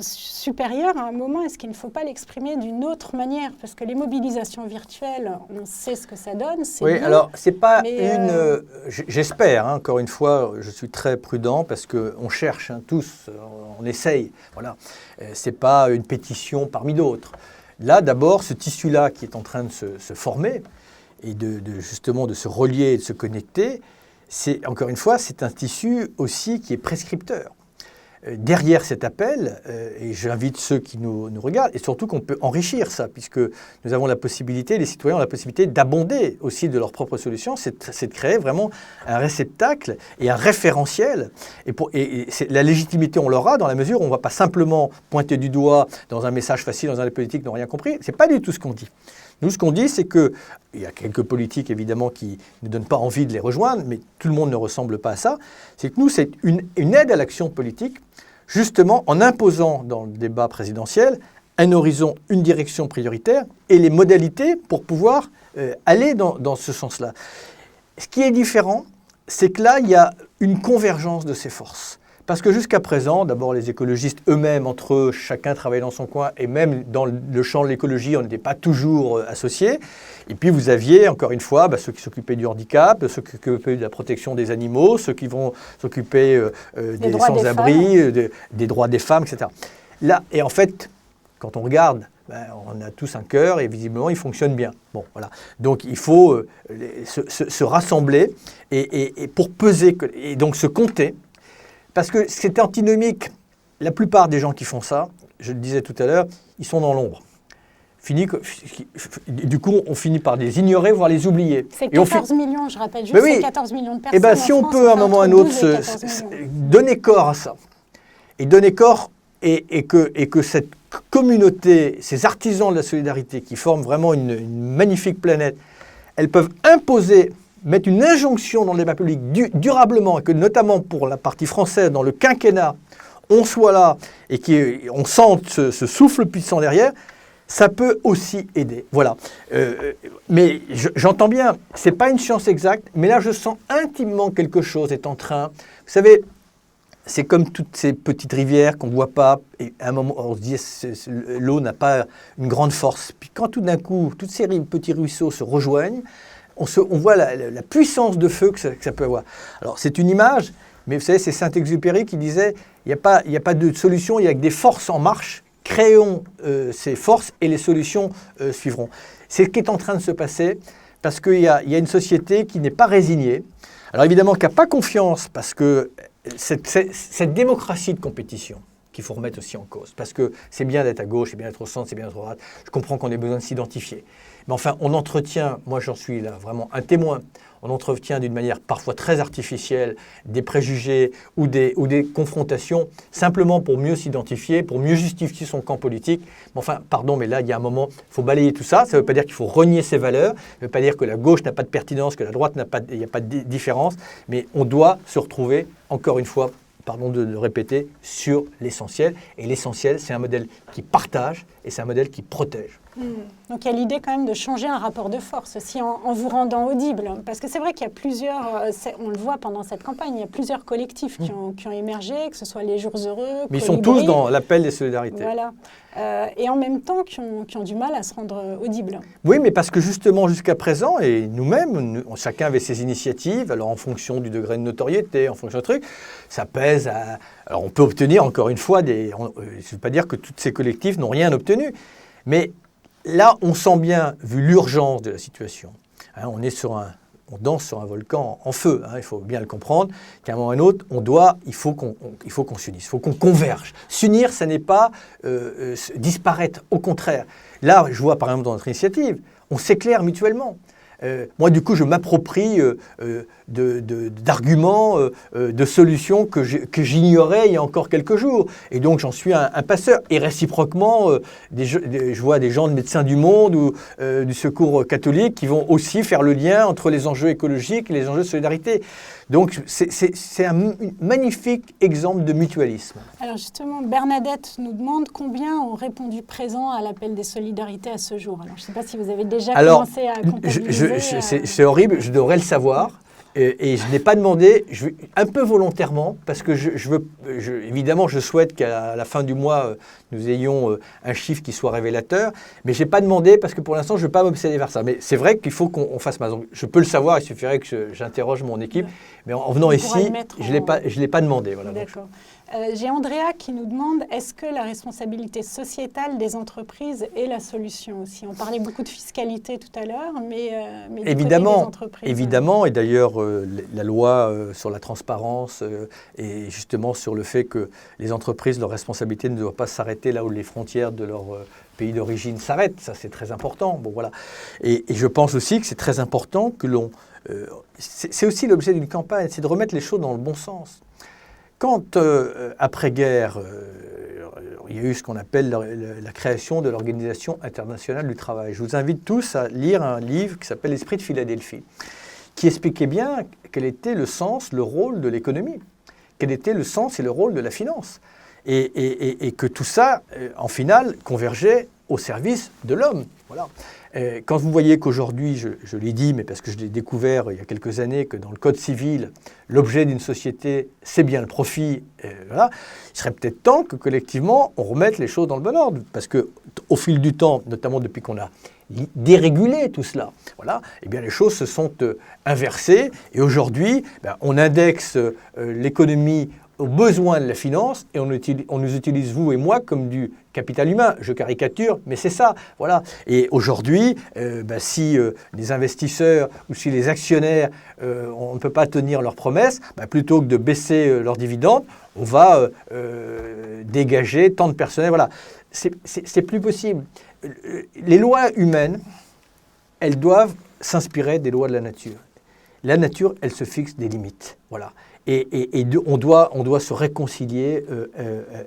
Speaker 1: supérieure, à un moment, est-ce qu'il ne faut pas l'exprimer d'une autre manière? Parce que les mobilisations virtuelles, on sait ce que ça donne.
Speaker 2: Oui, bien, alors, c'est pas j'espère, encore une fois, je suis très prudent parce qu'on cherche tous, on essaye. Voilà. Ce n'est pas une pétition parmi d'autres. Là, d'abord, ce tissu-là qui est en train de se former et justement de se relier et de se connecter, encore une fois, c'est un tissu aussi qui est prescripteur. Derrière cet appel, et j'invite ceux qui nous regardent, et surtout qu'on peut enrichir ça, puisque nous avons la possibilité, les citoyens ont la possibilité d'abonder aussi de leurs propres solutions, c'est de créer vraiment un réceptacle et un référentiel. Et la légitimité, on l'aura dans la mesure où on ne va pas simplement pointer du doigt dans un message facile, dans un politique qui n'ont rien compris. Ce n'est pas du tout ce qu'on dit. Nous, ce qu'on dit, c'est qu'il y a quelques politiques, évidemment, qui ne donnent pas envie de les rejoindre, mais tout le monde ne ressemble pas à ça. C'est que nous, c'est une aide à l'action politique, justement en imposant dans le débat présidentiel un horizon, une direction prioritaire et les modalités pour pouvoir aller dans ce sens-là. Ce qui est différent, c'est que là, il y a une convergence de ces forces. Parce que jusqu'à présent, d'abord les écologistes eux-mêmes, entre eux, chacun travaillait dans son coin, et même dans le champ de l'écologie, on n'était pas toujours associés. Et puis vous aviez, encore une fois, ceux qui s'occupaient du handicap, ceux qui s'occupaient de la protection des animaux, ceux qui vont s'occuper des sans-abri, des droits des femmes, etc. Là, et en fait, quand on regarde, on a tous un cœur et visiblement, il fonctionne bien. Bon, voilà. Donc, il faut se rassembler et pour peser, et donc se compter. Parce que c'est antinomique. La plupart des gens qui font ça, je le disais tout à l'heure, ils sont dans l'ombre. Du coup, on finit par les ignorer, voire les oublier.
Speaker 1: C'est 14 millions, je rappelle juste, c'est 14 millions de personnes.
Speaker 2: Et bien, si on peut, à un moment ou à un autre, donner corps à ça, et donner corps, et que cette communauté, ces artisans de la solidarité qui forment vraiment une magnifique planète, elles peuvent imposer, mettre une injonction dans le débat public durablement, et que notamment pour la partie française, dans le quinquennat, on soit là et qu'on sente ce souffle puissant derrière, ça peut aussi aider. Voilà. Mais j'entends bien, ce n'est pas une science exacte, mais là je sens intimement quelque chose est en train. Vous savez, c'est comme toutes ces petites rivières qu'on ne voit pas, et à un moment on se dit l'eau n'a pas une grande force. Puis quand tout d'un coup, tous ces petits ruisseaux se rejoignent, on voit la puissance de feu que ça peut avoir. Alors c'est une image, mais vous savez, c'est Saint-Exupéry qui disait il n'y a pas de solution, il n'y a que des forces en marche. Créons ces forces et les solutions suivront. C'est ce qui est en train de se passer parce qu'il y a une société qui n'est pas résignée. Alors évidemment, qui n'a pas confiance parce que cette démocratie de compétition qu'il faut remettre aussi en cause. Parce que c'est bien d'être à gauche, c'est bien d'être au centre, c'est bien d'être à droite. Je comprends qu'on ait besoin de s'identifier. Mais enfin, on entretient, moi j'en suis là vraiment un témoin, on entretient d'une manière parfois très artificielle des préjugés ou des confrontations simplement pour mieux s'identifier, pour mieux justifier son camp politique. Mais enfin, pardon, mais là, il y a un moment, il faut balayer tout ça. Ça ne veut pas dire qu'il faut renier ses valeurs, ça ne veut pas dire que la gauche n'a pas de pertinence, que la droite il n'y a pas de différence, mais on doit se retrouver, encore une fois, pardon de le répéter, sur l'essentiel. Et l'essentiel, c'est un modèle qui partage et c'est un modèle qui protège.
Speaker 1: Donc il y a l'idée quand même de changer un rapport de force aussi en vous rendant audible. Parce que c'est vrai qu'il y a plusieurs, on le voit pendant cette campagne, il y a plusieurs collectifs qui ont émergé, que ce soit les Jours heureux,
Speaker 2: Mais ils sont tous dans l'appel des solidarités.
Speaker 1: Voilà. Et en même temps qui ont du mal à se rendre audibles.
Speaker 2: Oui, mais parce que justement jusqu'à présent, et nous-mêmes, chacun avait ses initiatives, alors en fonction du degré de notoriété, en fonction de trucs, ça pèse à... Alors on peut obtenir encore une fois, je ne veux pas dire que tous ces collectifs n'ont rien obtenu, mais là, on sent bien, vu l'urgence de la situation, hein, on danse sur un volcan en feu, hein, il faut bien le comprendre, qu'à un moment ou à un autre, il faut qu'on s'unisse, il faut qu'on converge. S'unir, ça n'est pas disparaître, au contraire. Là, je vois par exemple dans notre initiative, on s'éclaire mutuellement. Moi, du coup, je m'approprie d'arguments, de solutions que j'ignorais il y a encore quelques jours. Et donc, j'en suis un passeur. Et réciproquement, je vois des gens de Médecins du Monde ou du Secours catholique qui vont aussi faire le lien entre les enjeux écologiques et les enjeux de solidarité. Donc, c'est un magnifique exemple de mutualisme.
Speaker 1: Alors justement, Bernadette nous demande combien ont répondu présent à l'appel des solidarités à ce jour. Alors, je ne sais pas si vous avez déjà commencé à comptabiliser.
Speaker 2: C'est horrible, je devrais le savoir. Et je n'ai pas demandé, un peu volontairement, parce que évidemment, je souhaite qu'à la fin du mois, nous ayons un chiffre qui soit révélateur, mais je n'ai pas demandé parce que pour l'instant, je ne veux pas m'obséder vers ça. Mais c'est vrai qu'il faut qu'on fasse ma zone. Je peux le savoir, il suffirait que j'interroge mon équipe, mais en venant ici, je ne l'ai pas demandé. Voilà,
Speaker 1: d'accord. J'ai Andrea qui nous demande, est-ce que la responsabilité sociétale des entreprises est la solution aussi? On parlait beaucoup de fiscalité tout à l'heure, mais
Speaker 2: évidemment,
Speaker 1: côté des entreprises...
Speaker 2: Évidemment, et d'ailleurs, la loi sur la transparence et justement sur le fait que les entreprises, leur responsabilité ne doit pas s'arrêter là où les frontières de leur pays d'origine s'arrêtent. Ça, c'est très important. Bon, voilà. Et je pense aussi que c'est très important que l'on... c'est aussi l'objet d'une campagne, c'est de remettre les choses dans le bon sens. Quand, après-guerre, il y a eu ce qu'on appelle la création de l'Organisation internationale du travail, je vous invite tous à lire un livre qui s'appelle « L'esprit de Philadelphie », qui expliquait bien quel était le sens, le rôle de l'économie, quel était le sens et le rôle de la finance, et que tout ça, en finale, convergeait au service de l'homme. Voilà. Quand vous voyez qu'aujourd'hui, je l'ai dit, mais parce que je l'ai découvert il y a quelques années, que dans le Code civil, l'objet d'une société, c'est bien le profit, voilà, il serait peut-être temps que collectivement, on remette les choses dans le bon ordre. Parce qu'au fil du temps, notamment depuis qu'on a dérégulé tout cela, voilà, eh bien les choses se sont inversées. Et aujourd'hui, on indexe l'économie aux besoins de la finance et on nous utilise, vous et moi, comme du capital humain. Je caricature, mais c'est ça. Voilà. Et aujourd'hui, si les investisseurs ou si les actionnaires, on ne peut pas tenir leurs promesses, plutôt que de baisser leurs dividendes, on va dégager tant de personnel. Voilà. C'est plus possible. Les lois humaines, elles doivent s'inspirer des lois de la nature. La nature, elle se fixe des limites. Voilà. On doit se réconcilier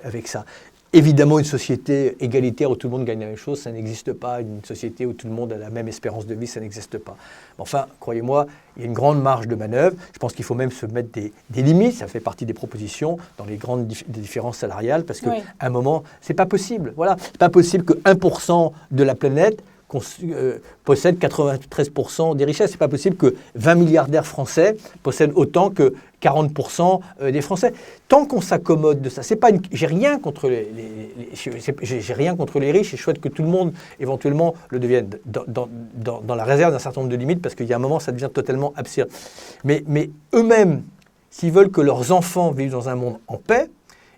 Speaker 2: avec ça. Évidemment, une société égalitaire où tout le monde gagne la même chose, ça n'existe pas. Une société où tout le monde a la même espérance de vie, ça n'existe pas. Enfin, croyez-moi, il y a une grande marge de manœuvre. Je pense qu'il faut même se mettre des limites. Ça fait partie des propositions dans les grandes différences salariales parce qu'à un moment, c'est pas possible. Voilà, c'est pas possible que 1% de la planète possède 93% des richesses. C'est pas possible que 20 milliardaires français possèdent autant que 40% des Français. Tant qu'on s'accommode de ça, c'est pas j'ai rien contre j'ai rien contre les riches et je souhaite que tout le monde éventuellement le devienne dans la réserve d'un certain nombre de limites parce qu'il y a un moment ça devient totalement absurde. Mais eux-mêmes, s'ils veulent que leurs enfants vivent dans un monde en paix,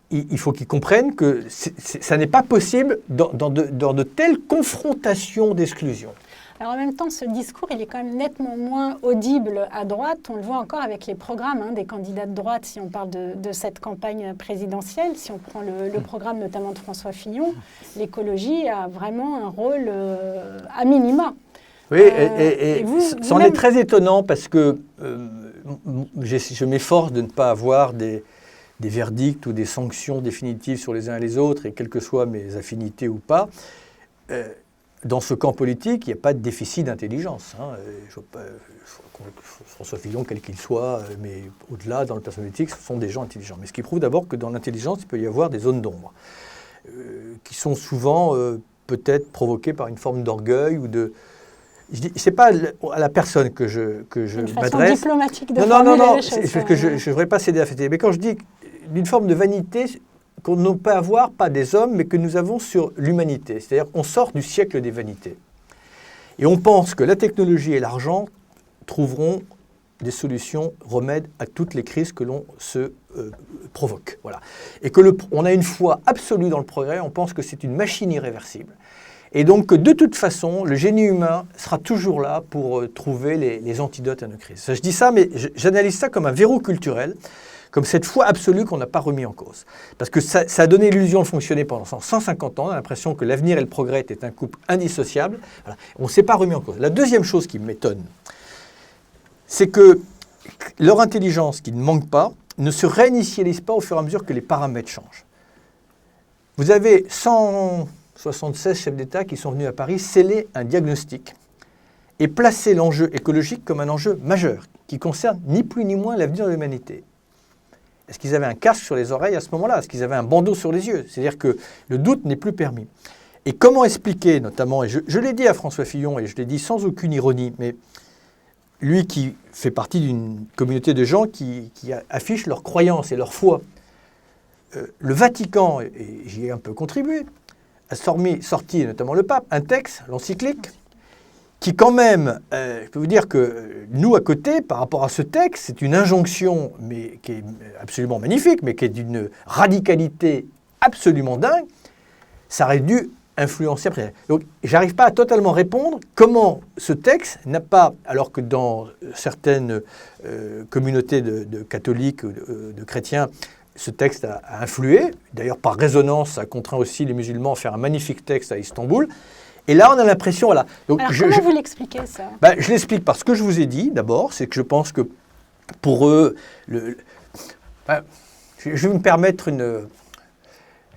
Speaker 2: il faut qu'ils comprennent que ça n'est pas possible dans de telles confrontations d'exclusion.
Speaker 1: Alors en même temps, ce discours, il est quand même nettement moins audible à droite. On le voit encore avec les programmes des candidats de droite, si on parle de cette campagne présidentielle. Si on prend le programme notamment de François Fillon, l'écologie a vraiment un rôle à minima.
Speaker 2: Oui, c'en est très étonnant parce que je m'efforce de ne pas avoir des verdicts ou des sanctions définitives sur les uns et les autres, et quelles que soient mes affinités ou pas. Dans ce camp politique, il n'y a pas de déficit d'intelligence. François Fillon, quel qu'il soit, mais au-delà, dans le personnel politique, ce sont des gens intelligents. Mais ce qui prouve d'abord que dans l'intelligence, il peut y avoir des zones d'ombre, qui sont souvent peut-être provoquée par une forme d'orgueil ou de... Ce n'est pas à la personne que je m'adresse.
Speaker 1: Une façon diplomatique de
Speaker 2: non,
Speaker 1: les choses.
Speaker 2: C'est parce que je ne voudrais pas céder à cette idée. Mais quand je dis d'une forme de vanité qu'on ne peut avoir, pas des hommes, mais que nous avons sur l'humanité. C'est-à-dire qu'on sort du siècle des vanités. Et on pense que la technologie et l'argent trouveront des solutions, remèdes à toutes les crises que l'on se provoque. Voilà. Et on a une foi absolue dans le progrès, on pense que c'est une machine irréversible. Et donc, de toute façon, le génie humain sera toujours là pour trouver les antidotes à nos crises. Je dis ça, mais j'analyse ça comme un verrou culturel, comme cette foi absolue qu'on n'a pas remis en cause. Parce que ça a donné l'illusion de fonctionner pendant 150 ans. On a l'impression que l'avenir et le progrès étaient un couple indissociable. Voilà. On ne s'est pas remis en cause. La deuxième chose qui m'étonne, c'est que leur intelligence, qui ne manque pas, ne se réinitialise pas au fur et à mesure que les paramètres changent. Vous avez 176 chefs d'État qui sont venus à Paris sceller un diagnostic et placer l'enjeu écologique comme un enjeu majeur qui concerne ni plus ni moins l'avenir de l'humanité. Est-ce qu'ils avaient un casque sur les oreilles à ce moment-là? Est-ce qu'ils avaient un bandeau sur les yeux? C'est-à-dire que le doute n'est plus permis. Et comment expliquer, notamment, et je l'ai dit à François Fillon, et je l'ai dit sans aucune ironie, mais lui qui fait partie d'une communauté de gens qui affichent leur croyance et leur foi, le Vatican, et j'y ai un peu contribué, a sorti, notamment le pape, un texte, l'encyclique, qui quand même, je peux vous dire que nous, à côté, par rapport à ce texte, c'est une injonction, mais qui est absolument magnifique, mais qui est d'une radicalité absolument dingue, ça aurait dû influencer après. Donc, j'arrive pas à totalement répondre comment ce texte n'a pas, alors que dans certaines communautés de catholiques ou de chrétiens, ce texte a influé. D'ailleurs, par résonance, ça a contraint aussi les musulmans à faire un magnifique texte à Istanbul. Et là, on a l'impression... Voilà.
Speaker 1: Donc, alors, comment vous l'expliquez, ça?
Speaker 2: Je l'explique parce que je vous ai dit, d'abord, c'est que je pense que pour eux... je vais me permettre une...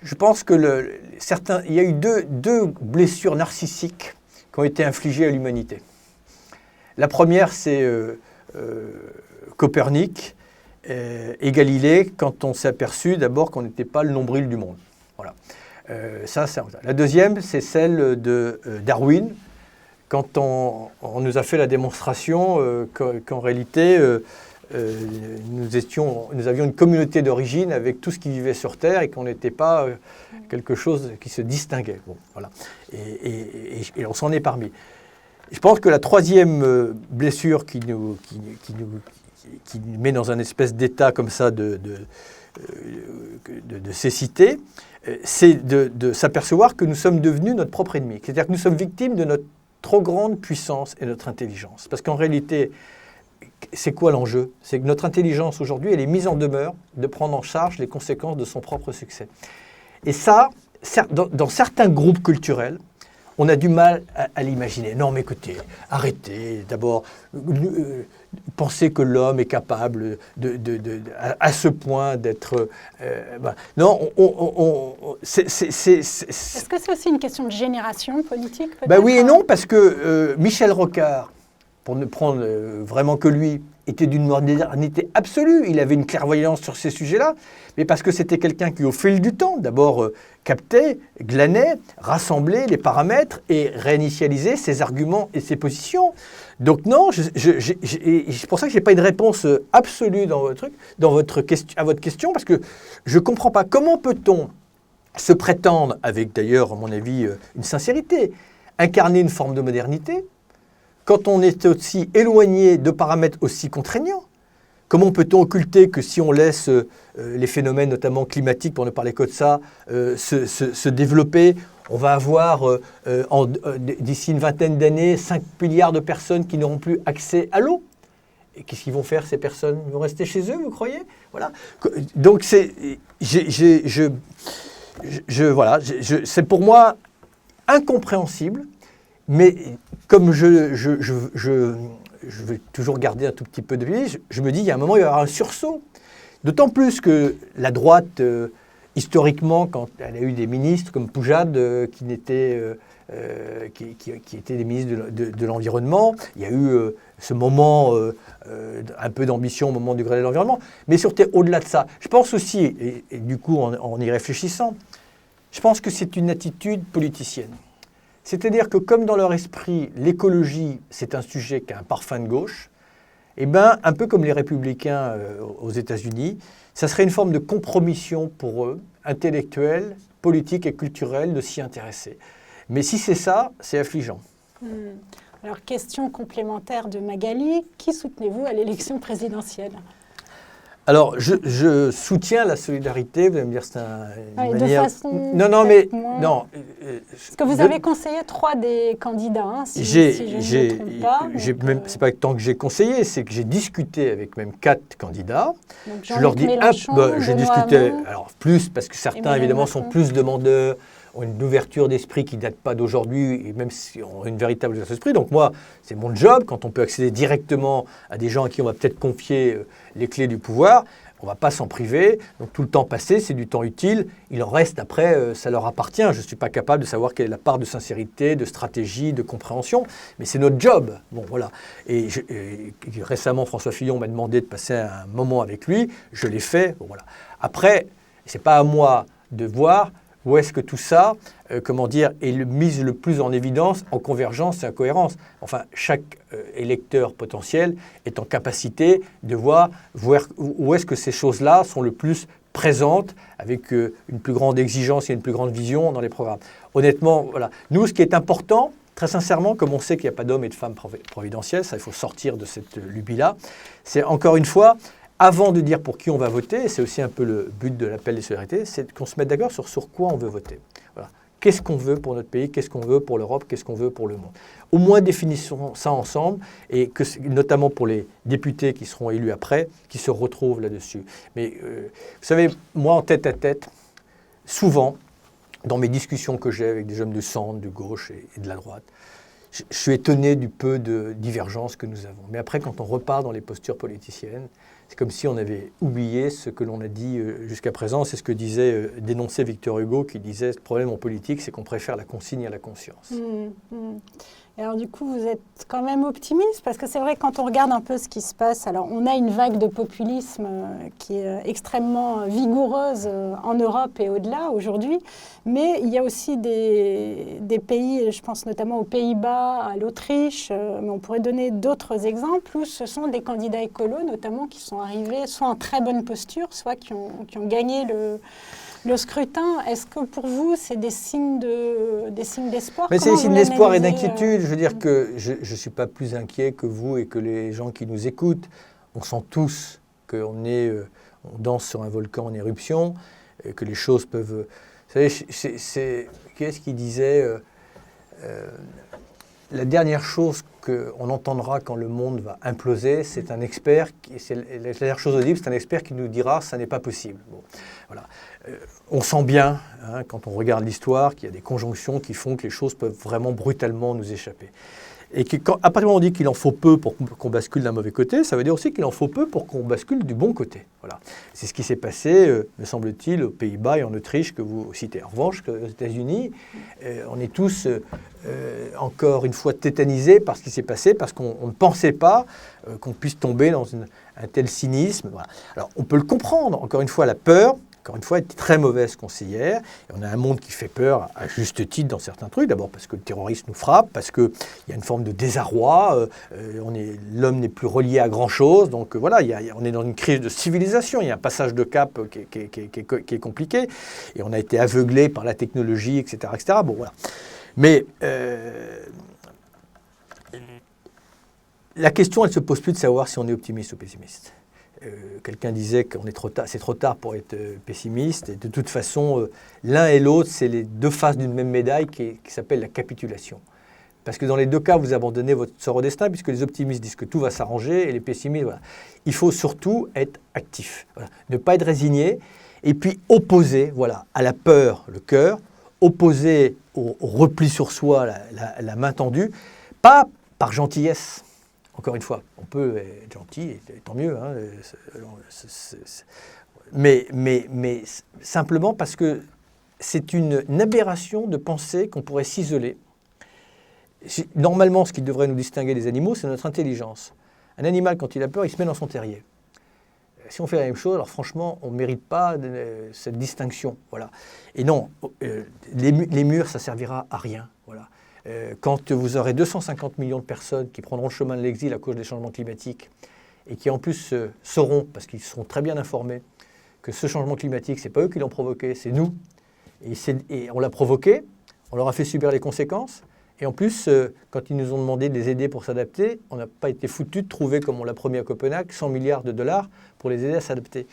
Speaker 2: Je pense que il y a eu deux blessures narcissiques qui ont été infligées à l'humanité. La première, c'est Copernic et Galilée, quand on s'est aperçu d'abord qu'on n'était pas le nombril du monde. Voilà. La deuxième, c'est celle de Darwin, quand on nous a fait la démonstration qu'en réalité, nous avions une communauté d'origine avec tout ce qui vivait sur Terre et qu'on n'était pas quelque chose qui se distinguait. Bon, voilà. Et on s'en est parmi. Je pense que la troisième blessure qui nous met dans un espèce d'état comme ça de cécité, c'est de s'apercevoir que nous sommes devenus notre propre ennemi. C'est-à-dire que nous sommes victimes de notre trop grande puissance et notre intelligence. Parce qu'en réalité, c'est quoi l'enjeu? C'est que notre intelligence aujourd'hui, elle est mise en demeure de prendre en charge les conséquences de son propre succès. Et ça, dans certains groupes culturels, on a du mal à l'imaginer. Non, mais écoutez, arrêtez. D'abord, pensez que l'homme est capable à ce point d'être... Non,
Speaker 1: Est-ce que c'est aussi une question de génération politique,
Speaker 2: oui et non, parce que Michel Rocard, pour ne prendre vraiment que lui, était d'une modernité absolue. Il avait une clairvoyance sur ces sujets-là, mais parce que c'était quelqu'un qui, au fil du temps, d'abord captait, glanait, rassemblait les paramètres et réinitialisait ses arguments et ses positions. Donc non, c'est pour ça que je n'ai pas une réponse absolue à votre question, parce que je ne comprends pas comment peut-on se prétendre, avec d'ailleurs, à mon avis, une sincérité, incarner une forme de modernité, quand on est aussi éloigné de paramètres aussi contraignants. Comment peut-on occulter que si on laisse les phénomènes, notamment climatiques, pour ne parler que de ça, se développer, on va avoir d'ici une vingtaine d'années 5 milliards de personnes qui n'auront plus accès à l'eau. Et qu'est-ce qu'ils vont faire, ces personnes? Ils vont rester chez eux, vous croyez? Voilà. Donc c'est pour moi incompréhensible. Mais comme je vais toujours garder un tout petit peu de vie, je me dis qu'il y a un moment, il va y avoir un sursaut. D'autant plus que la droite, historiquement, quand elle a eu des ministres comme Poujade, qui étaient des ministres de l'Environnement, il y a eu ce moment, un peu d'ambition au moment du Grenelle de l'environnement. Mais surtout, au-delà de ça, je pense aussi, et du coup, en y réfléchissant, je pense que c'est une attitude politicienne. C'est-à-dire que comme dans leur esprit, l'écologie, c'est un sujet qui a un parfum de gauche, eh bien, un peu comme les républicains aux États-Unis, ça serait une forme de compromission pour eux, intellectuelle, politique et culturelle, de s'y intéresser. Mais si c'est ça, c'est affligeant.
Speaker 1: Alors, question complémentaire de Magali, qui soutenez-vous à l'élection présidentielle ?
Speaker 2: Alors, je soutiens la solidarité, vous allez me dire c'est une manière...
Speaker 1: De façon
Speaker 2: non, mais...
Speaker 1: moins...
Speaker 2: Non.
Speaker 1: Parce que vous avez conseillé 3 des candidats, hein, si je ne me trompe pas.
Speaker 2: C'est pas tant que j'ai conseillé, c'est que j'ai discuté avec même 4 candidats.
Speaker 1: Donc,
Speaker 2: je leur dis, j'ai discuté, alors plus, parce que certains, évidemment, sont plus demandeurs, ont une ouverture d'esprit qui ne date pas d'aujourd'hui, et même si ont une véritable ouverture d'esprit. Donc moi, c'est mon job, quand on peut accéder directement à des gens à qui on va peut-être confier les clés du pouvoir, on ne va pas s'en priver. Donc tout le temps passé, c'est du temps utile. Il en reste après, ça leur appartient. Je ne suis pas capable de savoir quelle est la part de sincérité, de stratégie, de compréhension, mais c'est notre job. Bon, voilà. Et récemment, François Fillon m'a demandé de passer un moment avec lui. Je l'ai fait. Bon, voilà. Après, ce n'est pas à moi de voir où est-ce que tout ça, est mis le plus en évidence en convergence et en cohérence. Enfin, chaque électeur potentiel est en capacité de voir où est-ce que ces choses-là sont le plus présentes, avec une plus grande exigence et une plus grande vision dans les programmes. Honnêtement, voilà. Nous, ce qui est important, très sincèrement, comme on sait qu'il n'y a pas d'hommes et de femmes providentiels, ça, il faut sortir de cette lubie-là, c'est encore une fois... Avant de dire pour qui on va voter, c'est aussi un peu le but de l'appel des solidarités, c'est qu'on se mette d'accord sur quoi on veut voter. Voilà. Qu'est-ce qu'on veut pour notre pays, qu'est-ce qu'on veut pour l'Europe, qu'est-ce qu'on veut pour le monde. Au moins définissons ça ensemble, et que, notamment pour les députés qui seront élus après, qui se retrouvent là-dessus. Mais vous savez, moi en tête à tête, souvent, dans mes discussions que j'ai avec des hommes du centre, de gauche et de la droite, je suis étonné du peu de divergence que nous avons. Mais après, quand on repart dans les postures politiciennes, c'est comme si on avait oublié ce que l'on a dit jusqu'à présent. C'est ce que dénonçait Victor Hugo, qui disait « Le problème en politique, c'est qu'on préfère la consigne à la conscience ».
Speaker 1: Et alors du coup, vous êtes quand même optimiste, parce que c'est vrai, quand on regarde un peu ce qui se passe, alors on a une vague de populisme qui est extrêmement vigoureuse en Europe et au-delà aujourd'hui, mais il y a aussi des pays, je pense notamment aux Pays-Bas, à l'Autriche, mais on pourrait donner d'autres exemples où ce sont des candidats écolos notamment qui sont arrivés soit en très bonne posture, soit qui ont gagné le scrutin. Est-ce que pour vous, c'est des signes d'espoir?
Speaker 2: Mais c'est des signes d'espoir et d'inquiétude. Je veux dire que je ne suis pas plus inquiet que vous et que les gens qui nous écoutent. On sent tous qu'on danse sur un volcan en éruption, que les choses peuvent... Vous savez, qui est-ce qui disait la dernière chose qu'on entendra quand le monde va imploser, c'est un expert, la dernière chose audible, c'est un expert qui nous dira « ça n'est pas possible ». Bon, voilà. On sent bien, quand on regarde l'histoire, qu'il y a des conjonctions qui font que les choses peuvent vraiment brutalement nous échapper. Et à partir du moment où on dit qu'il en faut peu pour qu'on bascule d'un mauvais côté, ça veut dire aussi qu'il en faut peu pour qu'on bascule du bon côté. Voilà. C'est ce qui s'est passé, me semble-t-il, aux Pays-Bas et en Autriche, que vous citez. En revanche, aux États-Unis, on est tous encore une fois tétanisés par ce qui s'est passé, parce qu'on ne pensait pas qu'on puisse tomber dans un tel cynisme. Voilà. Alors, on peut le comprendre. Encore une fois, la peur, encore une fois, est très mauvaise conseillère. Et on a un monde qui fait peur à juste titre dans certains trucs. D'abord parce que le terrorisme nous frappe, parce qu'il y a une forme de désarroi. L'homme n'est plus relié à grand-chose. Donc voilà, on est dans une crise de civilisation. Il y a un passage de cap qui est compliqué. Et on a été aveuglé par la technologie, etc. etc. Bon, voilà. Mais la question, elle ne se pose plus de savoir si on est optimiste ou pessimiste. Quelqu'un disait que c'est trop tard pour être pessimiste. Et de toute façon, l'un et l'autre, c'est les deux faces d'une même médaille qui s'appelle la capitulation. Parce que dans les deux cas, vous abandonnez votre sort au destin, puisque les optimistes disent que tout va s'arranger et les pessimistes, voilà. Il faut surtout être actif, voilà. Ne pas être résigné, et puis opposer, voilà, à la peur le cœur, opposer au repli sur soi la main tendue, pas par gentillesse. Encore une fois, on peut être gentil, et tant mieux, hein, mais simplement parce que c'est une aberration de penser qu'on pourrait s'isoler. Normalement, ce qui devrait nous distinguer des animaux, c'est notre intelligence. Un animal, quand il a peur, il se met dans son terrier. Si on fait la même chose, alors franchement, on ne mérite pas cette distinction. Voilà. Et non, les murs, ça ne servira à rien. Voilà. quand vous aurez 250 millions de personnes qui prendront le chemin de l'exil à cause des changements climatiques et qui en plus sauront, parce qu'ils seront très bien informés, que ce changement climatique, ce n'est pas eux qui l'ont provoqué, c'est nous. Et on l'a provoqué, on leur a fait subir les conséquences. Et en plus, quand ils nous ont demandé de les aider pour s'adapter, on n'a pas été foutus de trouver, comme on l'a promis à Copenhague, 100 milliards de dollars pour les aider à s'adapter.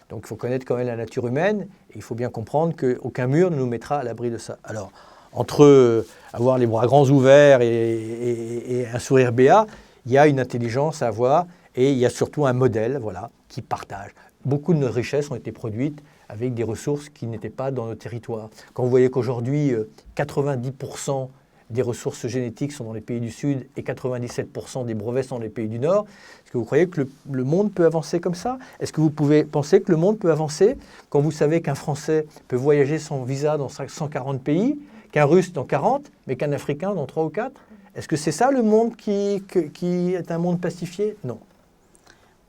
Speaker 2: Donc il faut connaître quand même la nature humaine, et il faut bien comprendre qu'aucun mur ne nous mettra à l'abri de ça. Alors, entre avoir les bras grands ouverts et un sourire béat, il y a une intelligence à avoir, et il y a surtout un modèle, voilà, qui partage. Beaucoup de nos richesses ont été produites avec des ressources qui n'étaient pas dans nos territoires. Quand vous voyez qu'aujourd'hui, 90% des ressources génétiques sont dans les pays du Sud et 97% des brevets sont dans les pays du Nord, est-ce que vous croyez que le monde peut avancer comme ça? Est-ce que vous pouvez penser que le monde peut avancer quand vous savez qu'un Français peut voyager sans visa dans 140 pays, qu'un Russe dans 40, mais qu'un Africain dans 3 ou 4? Est-ce que c'est ça le monde qui est un monde pacifié? Non.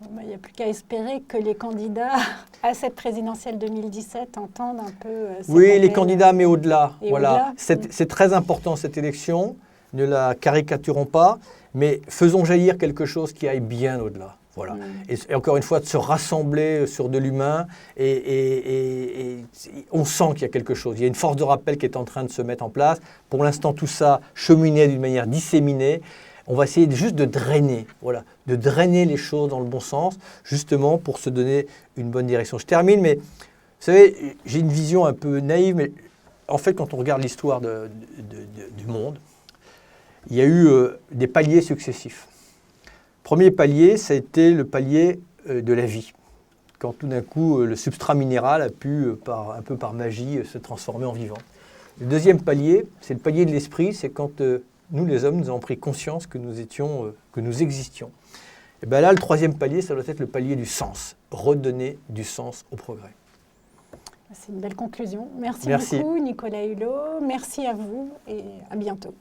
Speaker 1: Bon, il n'y a plus qu'à espérer que les candidats à cette présidentielle 2017 entendent un peu...
Speaker 2: Oui, les candidats, mais au-delà.
Speaker 1: Voilà.
Speaker 2: C'est très important cette élection, ne la caricaturons pas, mais faisons jaillir quelque chose qui aille bien au-delà. Voilà. Et encore une fois, de se rassembler sur de l'humain, et on sent qu'il y a quelque chose. Il y a une force de rappel qui est en train de se mettre en place. Pour l'instant, tout ça cheminait d'une manière disséminée. On va essayer juste de drainer, voilà, de drainer les choses dans le bon sens, justement pour se donner une bonne direction. Je termine, mais vous savez, j'ai une vision un peu naïve, mais en fait, quand on regarde l'histoire du monde, il y a eu des paliers successifs. Premier palier, ça a été le palier de la vie, quand tout d'un coup, le substrat minéral a pu, un peu par magie, se transformer en vivant. Le deuxième palier, c'est le palier de l'esprit, c'est quand... nous, les hommes, nous avons pris conscience que nous existions. Et bien là, le troisième palier, ça doit être le palier du sens. Redonner du sens au progrès.
Speaker 1: C'est une belle conclusion. Merci beaucoup, Nicolas Hulot. Merci à vous et à bientôt.